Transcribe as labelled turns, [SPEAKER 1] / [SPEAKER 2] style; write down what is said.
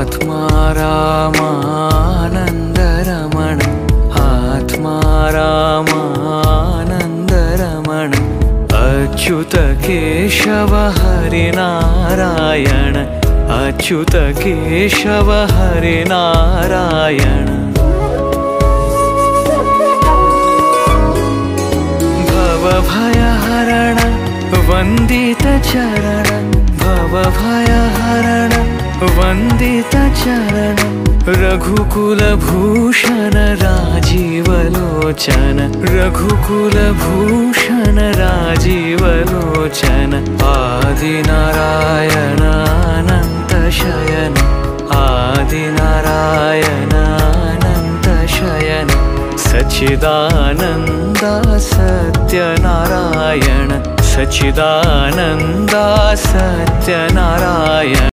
[SPEAKER 1] आत्मा रामानन्दरमण आत्मा रामानन्दरमण अच्युत केशव हरिनारायण अच्युत केशव हरिनारायण भवभयहरण वन्दित चरण भवभयहरण वन्दित चरण रघुकुलभूषण राजीवलोचन रघुकुलभूषण राजीवलोचन आदिनारायण अनंत शयन आदिनारायण अनंत शयन सच्चिदानन्द सत्यनारायण सच्चिदानन्द सत्यनारायण।